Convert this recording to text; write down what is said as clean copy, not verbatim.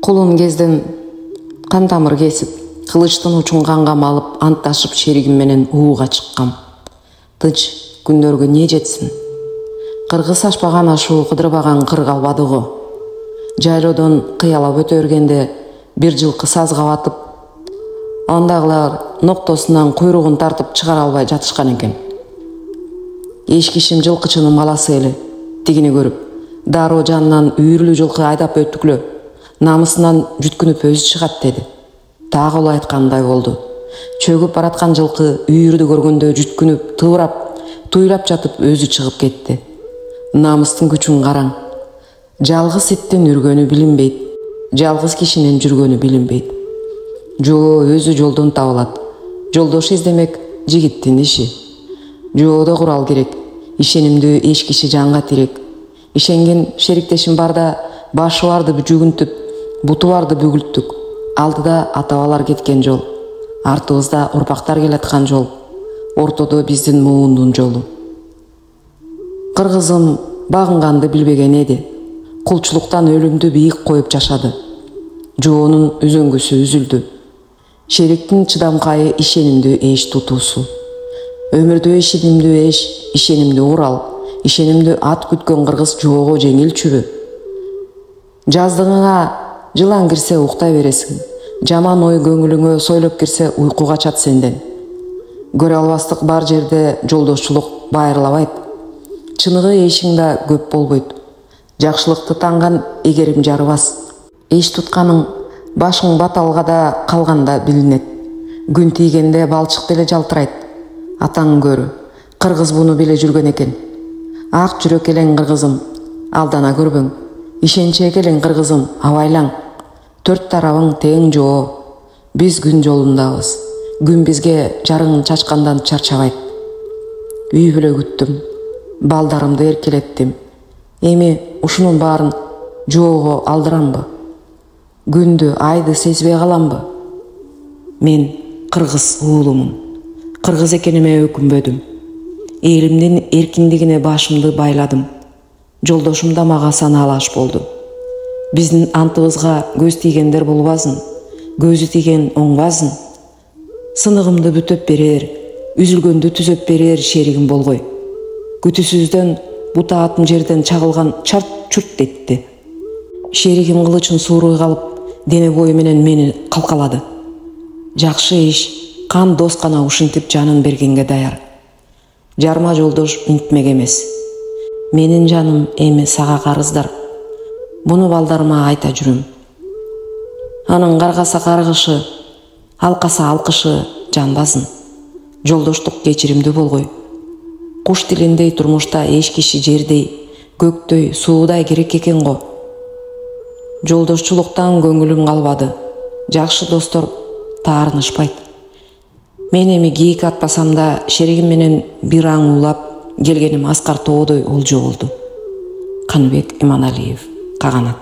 Кулун кезден кан тамыр кесип, кылычтын учун канга малып, антташып шеригим менен ууга чыккам. Тыч күндөргө не жетсин? Кыргыз ашпаган ашуу кыдырбаган кыр калбады го. Жайлоодон кыялап өтө бергенде бир жылкы сазга батып, андагылар ноктосунан куйругун тартып чыгара албай жатышкан экен. Эшкишим жылкычынын баласы эле, тигини көрүп, дароо жанынан үйүрлүү жылкы айдап өттүклө, намысынан жүткүнүп өзү чыгат деди. Тагы ол айткандай болду. Чөгүп бараткан жылкы үйүрдү көргөндө жүткүнүп, тыбырап, туйлап жатып өзү чыгып кетти. Намыстын күчүн караң. Жалгыз иттин үргөнү билинбейт, жалгыз кишинин жүргөнү билинбейт. Жоо өзү жолдон табылат. Жолдош издемек жигиттин иши. Жоодо курал керек. Ишенимдүү эч киши жанга тирек. Ишенген шериктешим барда башы барды жүгүнтүп, буту барды бүгүлттүк. Алдыда ата-бабалар кеткен жол, артыбызда урпактар келаткан жол, ортодо биздин муундун жолу. Кыргызым багынганды билбеген эди. Кулчулуктан өлүмдү бийик коюп жашады. Жоонун үзөңгүсү үзүлдү. Шериктин чыдамкайы ишенимдүү эш тутуусу. Өмүрдө ишенимдүү эш, ишенимдүү урал, ишенимдүү ат күткөн кыргыз жоого жеңилчүбү? Жаздыгыңа жылан кирсе уктай бересиң. Жаман ой көңүлүңө сойлоп кирсе уйку качат сенден. Көрө албастык бар жерде жолдошчулук байырлабайт. Чыныгы эшиң да көп болбойт. Жакшылыкты танган эгерим жарыбас. Эш тутканың башың баталгада калганда билинет. Күн тийгенде балчык деле жалтырайт. Атаң көрү. Кыргыз буну биле жүргөн экен. Ак жүрөк элең кыргызым, алдана көрбөң. Ишенче келең кыргызым, абайлаң. Төрт тарабың тең жоо. Биз күн жолундабыз. Күн бизге жарыгын чачкандан чарчабайт. Үй бүлө күттүм. Балдарымды эркелеттим. Эми ушунун баарын жоого алдырамбы? Күндү, айды сезбей каламбы? Мен кыргыз уулумун. Кыргыз экениме өкүнбөдүм. Элимдин эркиндигине башымды байладым. Жолдошум да мага санаалаш болду. Биздин антыбызга көз тийгендер болбасын, көзү тийген оңбасын. Сыныгымды бүтөп берер, үзүлгөндү түзөп берер шеригим болгой. Күтүсүздөн бутаатын жерден чагылган чарт-чурт этти. Шеригим кылычын сууруй калып, дене бою менен мени калкалады. Жакшы иш, кан дос гана ушинтип жанын бергенге даяр. Жарма жолдош үнтмек эмес. Менин жаным эми сага карыздар. Буну балдарыма айта жүрөм. Анын каргаса каргышы, алкаса алкышы жанбасын. Жолдоштук кечиримдүү болгой. Куш тилиндей турмушта эч киши жердей, көктөй, суудай керек экен го. Жолдошчулуктан көңүлүм калбады. Жакшы достор таарынышпайт. Мен эми кийик атпасам да шеригим менен бир аң уулап келгеним аскар тоодой олжо болду. Каныбек Иманалиев, Каганат.